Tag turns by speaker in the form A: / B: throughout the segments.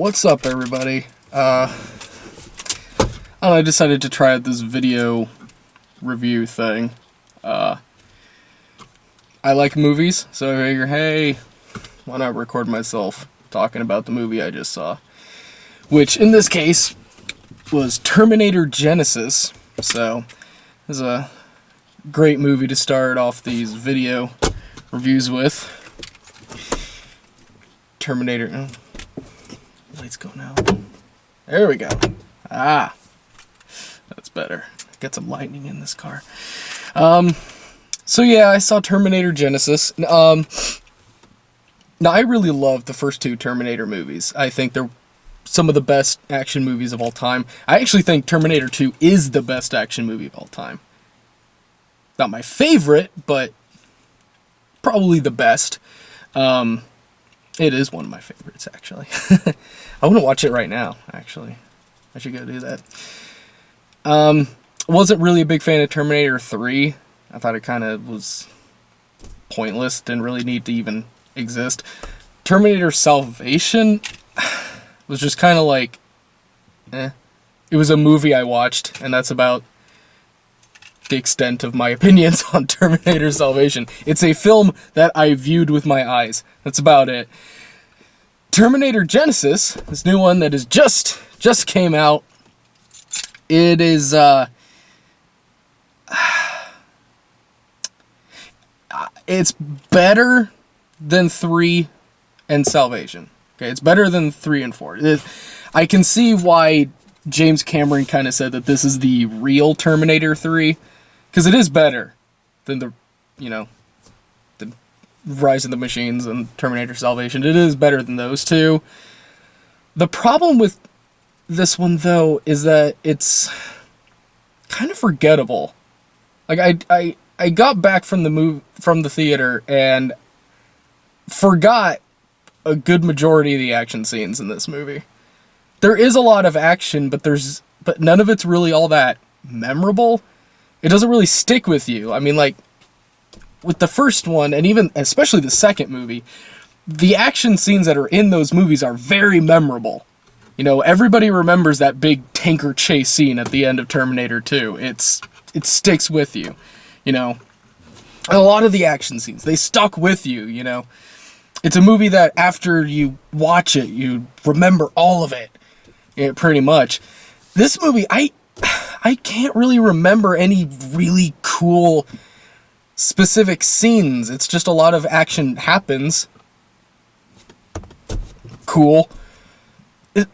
A: What's up, everybody? I decided to try out this video review thing. I like movies, so I figure, hey, why not record myself talking about the movie I just saw? Which, in this case, was Terminator Genisys. So, it's a great movie to start off these video reviews with. Terminator... Oh, lights going out. There we go. Ah, that's better. Get some lightning in this car. So yeah, I saw Terminator Genisys. Now I really love the first two Terminator movies. I think they're some of the best action movies of all time. I actually think Terminator 2 is the best action movie of all time. Not my favorite, but probably the best. It is one of my favorites, actually. I want to watch it right now, actually. I should go do that. Wasn't really a big fan of Terminator 3. I thought it kind of was pointless, didn't really need to even exist. Terminator Salvation was just kind of like, eh. It was a movie I watched, and that's about the extent of my opinions on Terminator Salvation. It's a film that I viewed with my eyes. That's about it. Terminator Genisys, this new one that is just came out. It is it's better than 3 and Salvation. Okay, it's better than 3 and 4. I can see why James Cameron kind of said that this is the real Terminator 3. Because it is better than the Rise of the Machines and Terminator Salvation. It is better than those two. The problem with this one, though, is that it's kind of forgettable. Like, I got back from the theater and forgot a good majority of the action scenes in this movie. There is a lot of action, but none of it's really all that memorable. It doesn't really stick with you. I mean, like, with the first one, and even especially the second movie, the action scenes that are in those movies are very memorable. You know, everybody remembers that big tanker chase scene at the end of Terminator 2. It sticks with you, you know. And a lot of the action scenes, they stuck with you, you know. It's a movie that after you watch it, you remember all of it, pretty much. This movie, I can't really remember any really cool specific scenes. It's just a lot of action happens. Cool.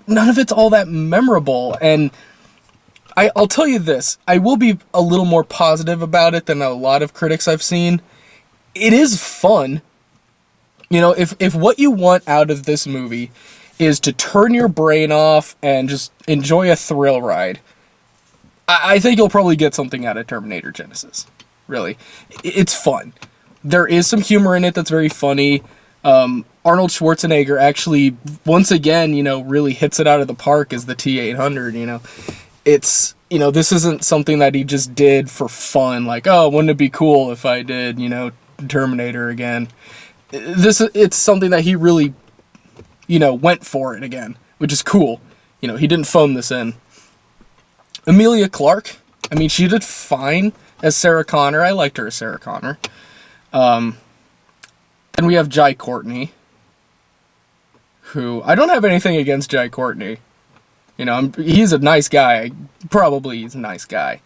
A: None of it's all that memorable. And I'll tell you this. I will be a little more positive about it than a lot of critics I've seen. It is fun. You know, if what you want out of this movie is to turn your brain off and just enjoy a thrill ride, I think you'll probably get something out of Terminator Genisys. Really. It's fun. There is some humor in it that's very funny. Arnold Schwarzenegger actually, once again, you know, really hits it out of the park as the T-800, you know. It's, you know, this isn't something that he just did for fun. Like, oh, wouldn't it be cool if I did, you know, Terminator again. It's something that he really, you know, went for it again, which is cool. You know, he didn't phone this in. Emilia Clarke, I mean, she did fine as Sarah Connor. I liked her as Sarah Connor. And we have Jai Courtney, who, I don't have anything against Jai Courtney. You know, he's a nice guy. Probably he's a nice guy.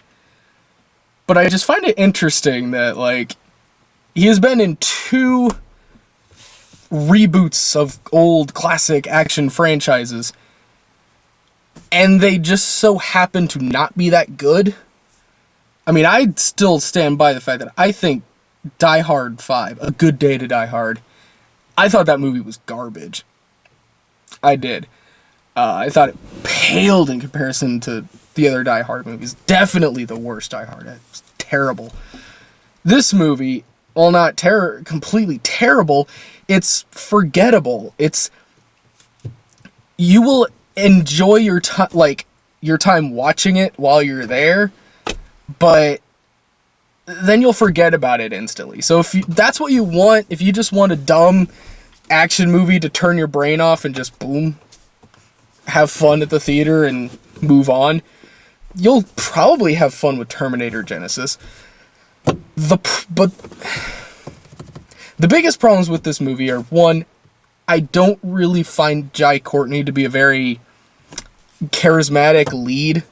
A: But I just find it interesting that, like, he has been in 2 reboots of old classic action franchises, and they just so happen to not be that good. I mean, I'd still stand by the fact that I think Die Hard 5, A Good Day to Die Hard, I thought that movie was garbage. I did. I thought it paled in comparison to the other Die Hard movies. Definitely the worst Die Hard. It was terrible. This movie, while not completely terrible, it's forgettable. You will enjoy your time watching it while you're there, but then you'll forget about it instantly. So if that's what you want, if you just want a dumb action movie to turn your brain off and just boom, have fun at the theater and move on, you'll probably have fun with Terminator Genisys. But the biggest problems with this movie are, one, I don't really find Jai Courtney to be a very charismatic lead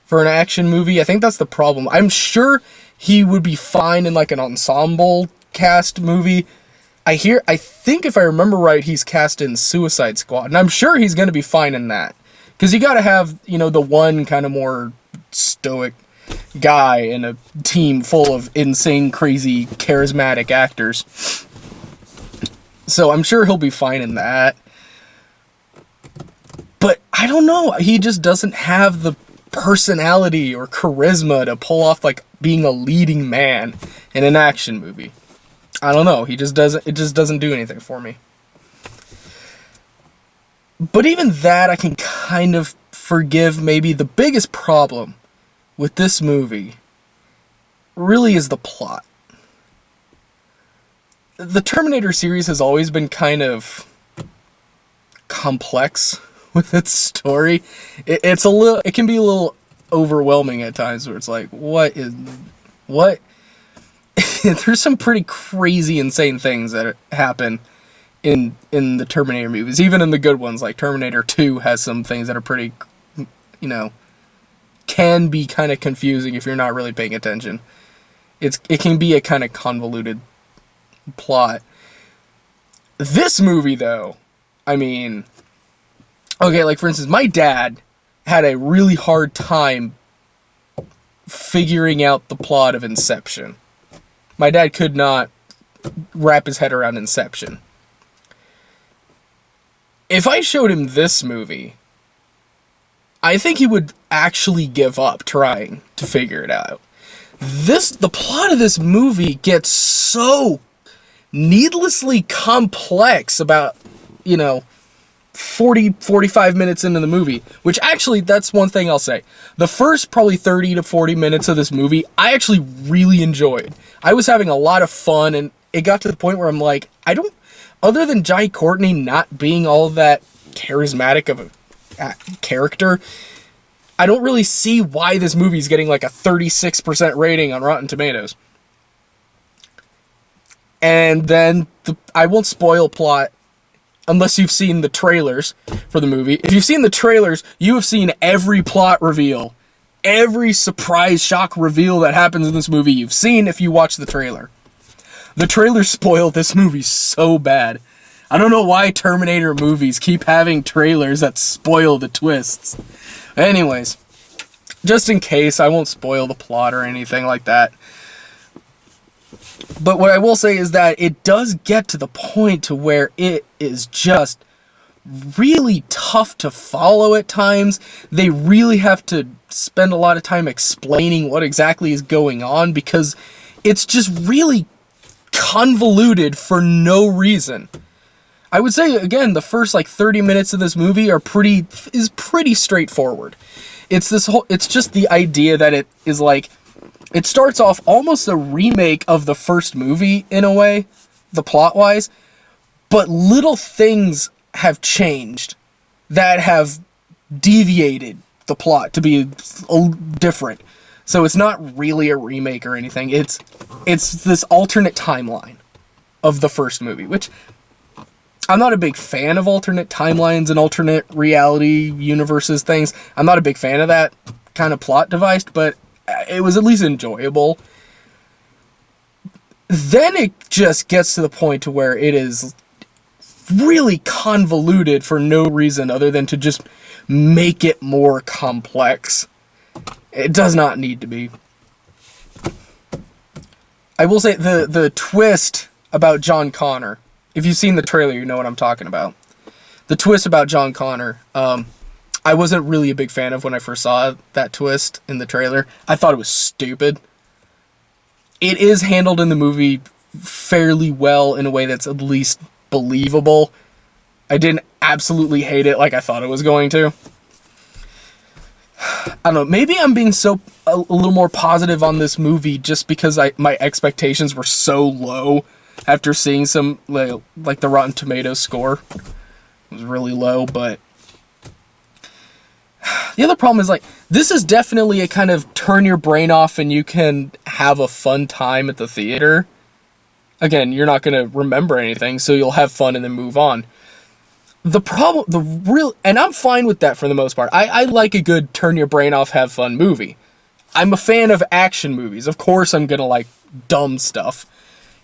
A: for an action movie. I think that's the problem. I'm sure he would be fine in like an ensemble cast movie. I think if I remember right, he's cast in Suicide Squad, and I'm sure he's going to be fine in that. Because you got to have, the one kind of more stoic guy in a team full of insane, crazy, charismatic actors. So I'm sure he'll be fine in that. But I don't know. He just doesn't have the personality or charisma to pull off like being a leading man in an action movie. I don't know. It just doesn't do anything for me. But even that I can kind of forgive. Maybe the biggest problem with this movie really is the plot. The Terminator series has always been kind of complex with its story. It can be a little overwhelming at times, where it's like, what? There's some pretty crazy, insane things that happen in the Terminator movies, even in the good ones. Like Terminator 2 has some things that are pretty, can be kind of confusing if you're not really paying attention. It can be a kind of convoluted plot. This movie, though, okay, like for instance, my dad had a really hard time figuring out the plot of Inception. My dad could not wrap his head around Inception. If I showed him this movie, I think he would actually give up trying to figure it out. The plot of this movie gets so needlessly complex about, 45 minutes into the movie, which actually, that's one thing I'll say. The first probably 30 to 40 minutes of this movie, I actually really enjoyed. I was having a lot of fun, and it got to the point where I'm like, other than Jai Courtney not being all that charismatic of a character, I don't really see why this movie's getting like a 36% rating on Rotten Tomatoes. And then, I won't spoil plot unless you've seen the trailers for the movie. If you've seen the trailers, you have seen every plot reveal. Every surprise shock reveal that happens in this movie, you've seen if you watch the trailer. The trailers spoil this movie so bad. I don't know why Terminator movies keep having trailers that spoil the twists. Anyways, just in case, I won't spoil the plot or anything like that. But what I will say is that it does get to the point to where it is just really tough to follow at times. They really have to spend a lot of time explaining what exactly is going on, because it's just really convoluted for no reason. I would say, again, the first 30 minutes of this movie is pretty straightforward. It's just the idea that it is it starts off almost a remake of the first movie in a way, the plot-wise, but little things have changed that have deviated the plot to be different. So it's not really a remake or anything. It's this alternate timeline of the first movie, which I'm not a big fan of alternate timelines and alternate reality universes things. I'm not a big fan of that kind of plot device, but it was at least enjoyable. Then it just gets to the point to where it is really convoluted for no reason other than to just make it more complex. It does not need to be. I will say the twist about John Connor, if you've seen the trailer, you know what I'm talking about. The twist about John Connor, I wasn't really a big fan of when I first saw that twist in the trailer. I thought it was stupid. It is handled in the movie fairly well in a way that's at least believable. I didn't absolutely hate it like I thought it was going to. I don't know, maybe I'm being a little more positive on this movie just because my expectations were so low after seeing some, like the Rotten Tomatoes score. It was really low, but The other problem is, like, this is definitely a kind of turn your brain off and you can have a fun time at the theater. Again, you're not going to remember anything, so you'll have fun and then move on. And I'm fine with that for the most part. I like a good turn your brain off, have fun movie. I'm a fan of action movies. Of course I'm going to like dumb stuff.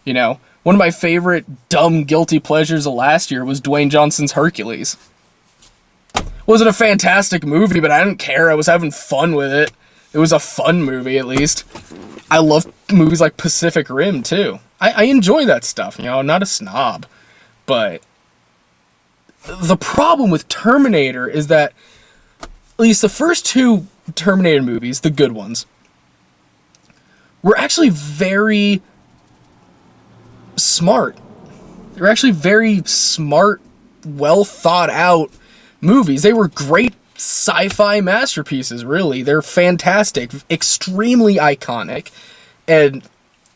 A: You know, one of my favorite dumb guilty pleasures of last year was Dwayne Johnson's Hercules. Wasn't a fantastic movie, but I didn't care. I was having fun with it. It was a fun movie, at least. I love movies like Pacific Rim, too. I enjoy that stuff, you know, I'm not a snob. But the problem with Terminator is that, at least the first two Terminator movies, the good ones, were actually very smart. They were actually very smart, well thought out movies. They were great sci-fi masterpieces, really. They're fantastic, extremely iconic, and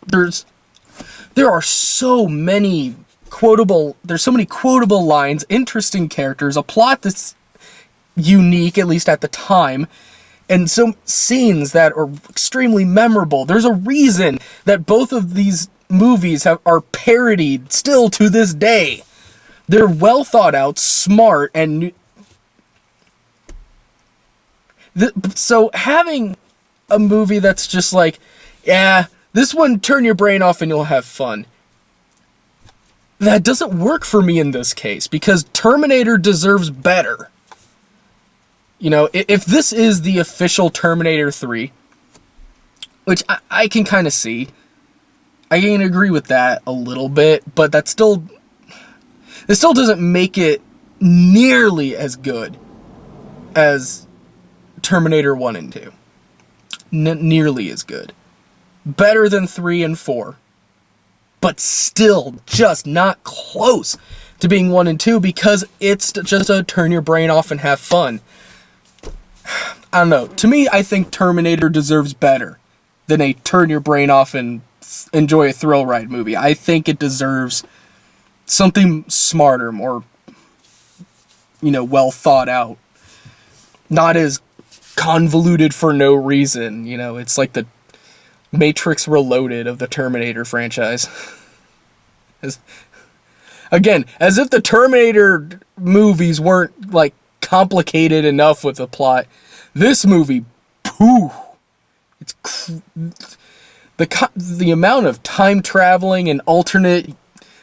A: there are so many quotable lines, interesting characters, a plot that's unique, at least at the time, and some scenes that are extremely memorable. There's a reason that both of these movies are parodied still to this day. They're well thought out, smart, and so having a movie that's just like, yeah, this one, turn your brain off and you'll have fun, that doesn't work for me in this case, because Terminator deserves better. You know, if this is the official Terminator 3, which I can kind of see, I can agree with that a little bit, but this still doesn't make it nearly as good as Terminator 1 and 2. Nearly as good. Better than 3 and 4. But still just not close to being 1 and 2, because it's just a turn your brain off and have fun. I don't know. To me, I think Terminator deserves better than a turn your brain off and enjoy a thrill ride movie. I think it deserves something smarter, more, well thought out. Not as convoluted for no reason. It's like the Matrix Reloaded of the Terminator franchise. As if the Terminator movies weren't, like, complicated enough with the plot. This movie, the amount of time traveling and alternate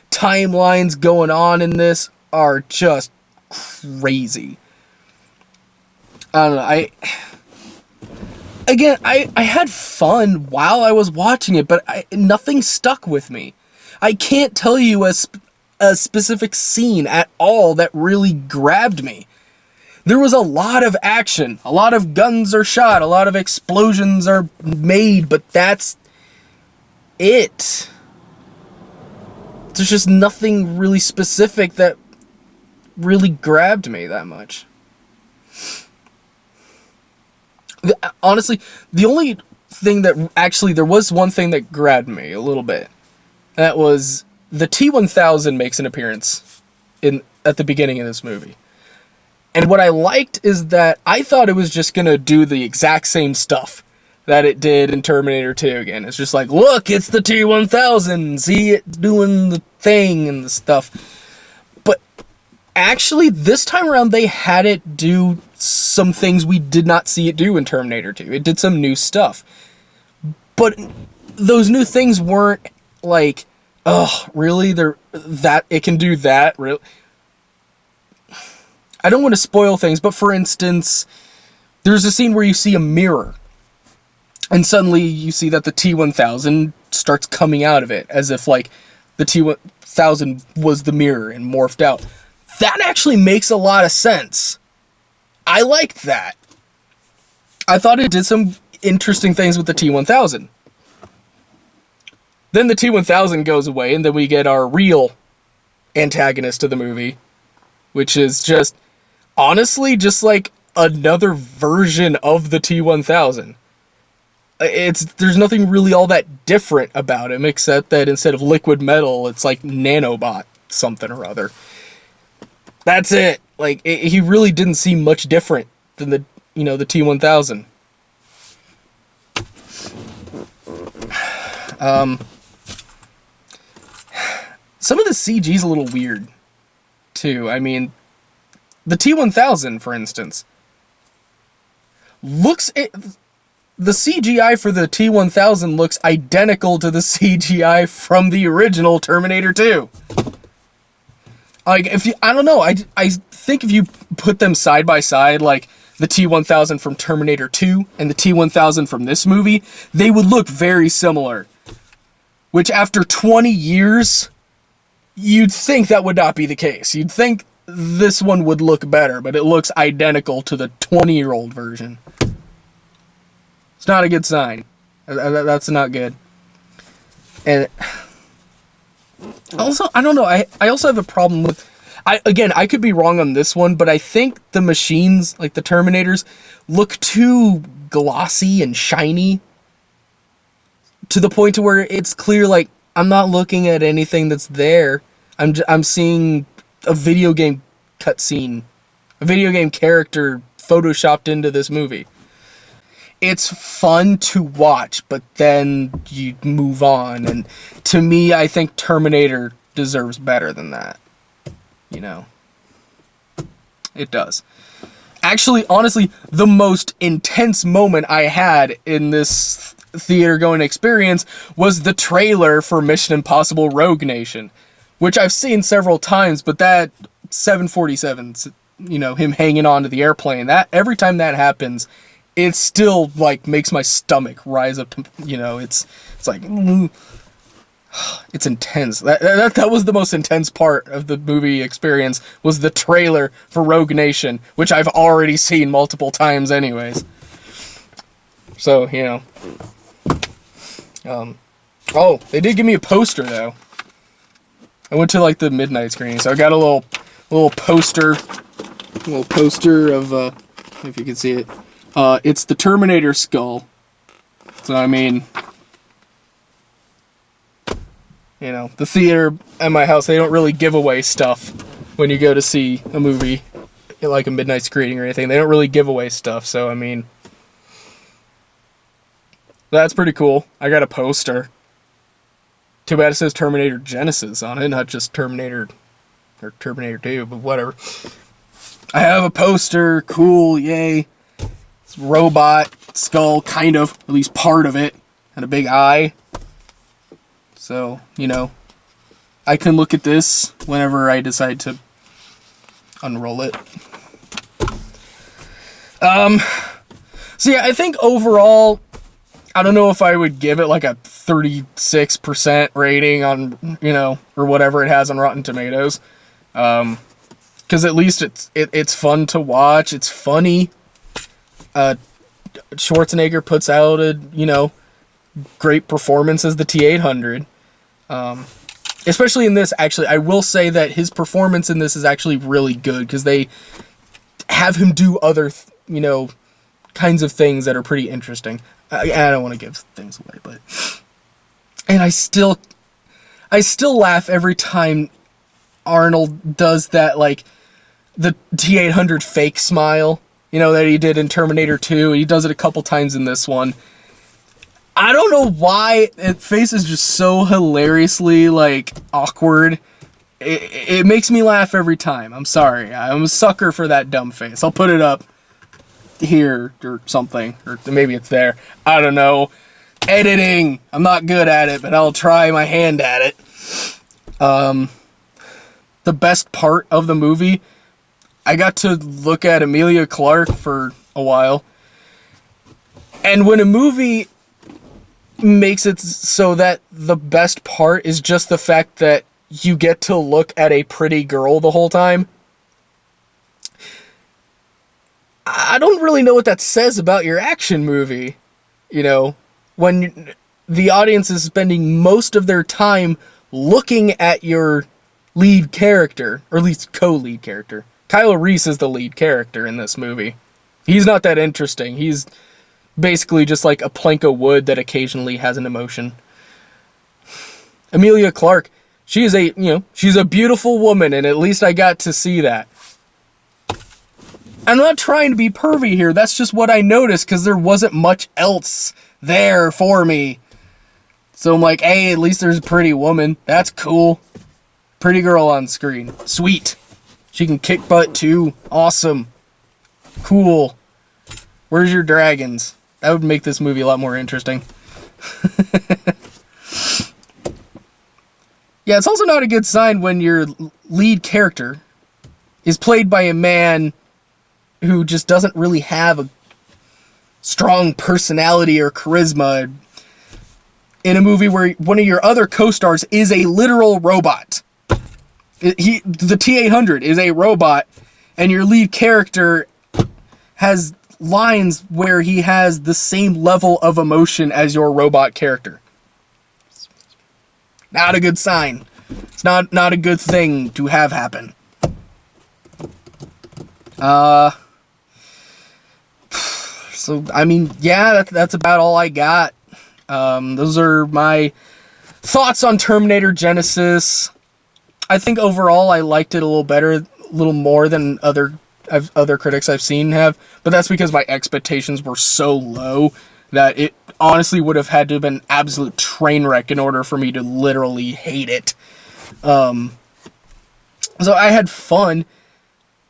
A: timelines going on in this are just crazy. I don't know, I had fun while I was watching it, but nothing stuck with me. I can't tell you a specific scene at all that really grabbed me. There was a lot of action, a lot of guns are shot, a lot of explosions are made, but that's it. There's just nothing really specific that really grabbed me that much. Honestly, the only thing there was one thing that grabbed me a little bit. That was the T-1000 makes an appearance at the beginning of this movie. And what I liked is that I thought it was just going to do the exact same stuff that it did in Terminator 2 again. It's just like, look, it's the T-1000, see it doing the thing and the stuff. But actually, this time around, they had it do some things we did not see it do in Terminator 2. It did some new stuff. But those new things weren't like, oh, really? It can do that? Really? I don't want to spoil things, but for instance, there's a scene where you see a mirror. And suddenly you see that the T-1000 starts coming out of it, as if like the T-1000 was the mirror and morphed out. That actually makes a lot of sense. I liked that. I thought it did some interesting things with the T-1000. Then the T-1000 goes away, and then we get our real antagonist of the movie, which is just, honestly, just like another version of the T-1000. There's nothing really all that different about him, except that instead of liquid metal, it's like nanobot something or other. That's it. Like, he really didn't seem much different than the T-1000. Some of the CG's a little weird, too. I mean, the T-1000, for instance, the CGI for the T-1000 looks identical to the CGI from the original Terminator 2. Like, I don't know, I think if you put them side by side, like the T-1000 from Terminator 2 and the T-1000 from this movie, they would look very similar. Which, after 20 years, you'd think that would not be the case. You'd think this one would look better, but it looks identical to the 20-year-old version. It's not a good sign. That's not good. And also, I don't know, I also have a problem with... I could be wrong on this one, but I think the machines, like the Terminators, look too glossy and shiny to the point to where it's clear, like, I'm not looking at anything that's there. I'm seeing a video game cutscene, a video game character photoshopped into this movie. It's fun to watch, but then you move on. And to me, I think Terminator deserves better than that. It does. Actually, honestly, the most intense moment I had in this theater-going experience was the trailer for Mission Impossible Rogue Nation, which I've seen several times, but that 747's, him hanging onto the airplane, that every time that happens, it still, like, makes my stomach rise up to, it's like, it's intense. That was the most intense part of the movie experience, was the trailer for Rogue Nation, which I've already seen multiple times anyways. So, oh, they did give me a poster, though. I went to, like, the midnight screening, so I got a little poster of, if you can see it. It's the Terminator skull. So, I mean, the theater at my house, they don't really give away stuff when you go to see a movie, like a midnight screening or anything. They don't really give away stuff, so, I mean, that's pretty cool. I got a poster. Too bad it says Terminator Genisys on it, not just Terminator or Terminator 2, but whatever. I have a poster. Cool, yay. It's a robot skull, kind of, at least part of it, and a big eye. So, I can look at this whenever I decide to unroll it. So yeah, I think overall, I don't know if I would give it like a 36% rating on, or whatever it has on Rotten Tomatoes. Because at least it's fun to watch. It's funny. Schwarzenegger puts out a, great performance as the T-800. Especially in this, actually, I will say that his performance in this is actually really good, because they have him do other, kinds of things that are pretty interesting. I don't want to give things away, but... And I still laugh every time Arnold does that, like, the T-800 fake smile, that he did in Terminator 2. He does it a couple times in this one. I don't know why its face is just so hilariously, like, awkward. It makes me laugh every time. I'm sorry. I'm a sucker for that dumb face. I'll put it up here or something, or maybe it's there. I don't know. Editing. I'm not good at it, but I'll try my hand at it. The best part of the movie, I got to look at Emilia Clarke for a while. And when a movie makes it so that the best part is just the fact that you get to look at a pretty girl the whole time, I don't really know what that says about your action movie. When the audience is spending most of their time looking at your lead character, or at least co-lead character. Kyle Reese is the lead character in this movie. He's not that interesting. He's basically just like a plank of wood that occasionally has an emotion. Emilia Clarke, she is she's a beautiful woman, and at least I got to see that. I'm not trying to be pervy here. That's just what I noticed because there wasn't much else there for me. So I'm like, hey, at least there's a pretty woman. That's cool. Pretty girl on screen. Sweet. She can kick butt too. Awesome. Cool. Where's your dragons? That would make this movie a lot more interesting. Yeah, it's also not a good sign when your lead character is played by a man who just doesn't really have a strong personality or charisma in a movie where one of your other co-stars is a literal robot. The T-800 is a robot, and your lead character has lines where he has the same level of emotion as your robot character. Not a good sign. It's not a good thing to have happen. So, I mean, yeah, that's about all I got. Those are my thoughts on Terminator Genisys. I think overall I liked it a little better, a little more than other critics I've seen have, but that's because my expectations were so low that it honestly would have had to have been an absolute train wreck in order for me to literally hate it. So I had fun,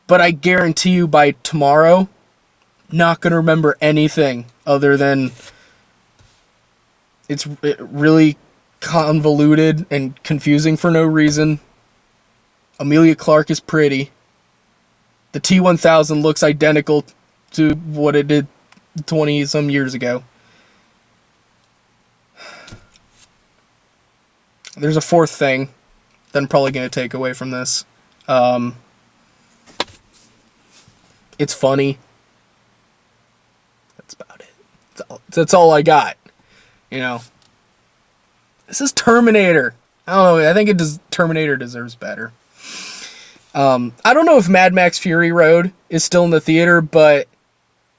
A: but I guarantee you by tomorrow, not going to remember anything other than it's really convoluted and confusing for no reason. Amelia Clark is pretty. The T-1000 looks identical to what it did 20-some years ago. There's a fourth thing that I'm probably going to take away from this. It's funny. That's about it. That's all I got. You know. This is Terminator. I don't know. I think Terminator deserves better. I don't know if Mad Max Fury Road is still in the theater, but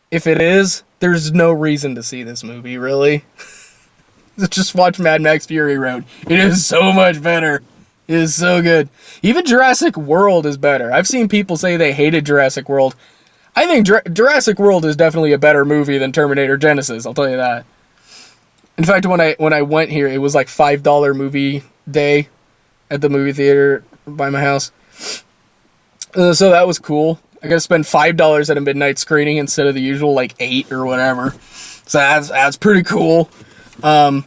A: if it is, there's no reason to see this movie, really. Just watch Mad Max Fury Road. It is so much better. It is so good. Even Jurassic World is better. I've seen people say they hated Jurassic World. I think Jurassic World is definitely a better movie than Terminator Genisys, I'll tell you that. In fact, when I went here, it was like $5 movie day at the movie theater by my house. So that was cool. I got to spend $5 at a midnight screening instead of the usual like $8 or whatever. So that's pretty cool. But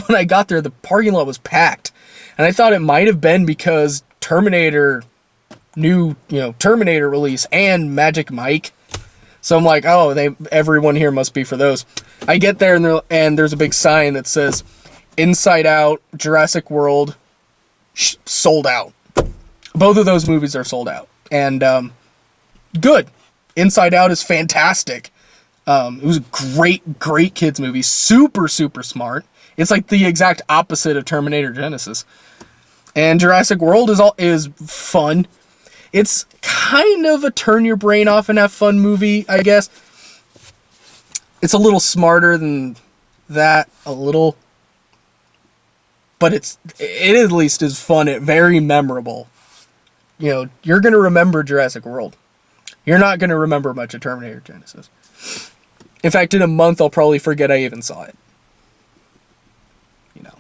A: when I got there, the parking lot was packed, and I thought it might have been because Terminator release and Magic Mike. So I'm like, oh, everyone here must be for those. I get there and there's a big sign that says Inside Out, Jurassic World, sold out. Both of those movies are sold out. And good. Inside Out is fantastic. It was a great kids movie. Super, super smart. It's like the exact opposite of Terminator Genisys. And Jurassic World is fun. It's kind of a turn your brain off and have fun movie, I guess. It's a little smarter than that, a little. But it at least is fun. It's very memorable. You know, you're going to remember Jurassic World. You're not going to remember much of Terminator Genisys. In fact, in a month, I'll probably forget I even saw it. You know.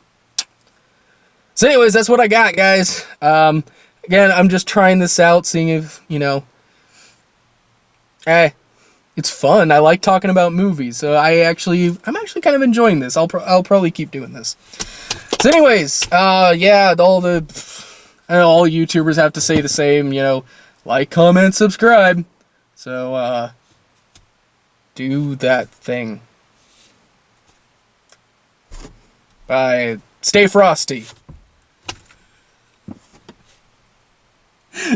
A: So anyways, that's what I got, guys. Again, I'm just trying this out, seeing if, it's fun. I like talking about movies. So I'm actually kind of enjoying this. I'll probably keep doing this. So anyways, all YouTubers have to say the same, like, comment, subscribe. So, do that thing. Bye. Stay frosty.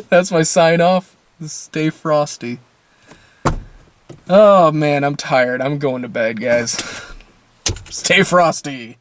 A: That's my sign off. Stay frosty. Oh man, I'm tired. I'm going to bed, guys. Stay frosty.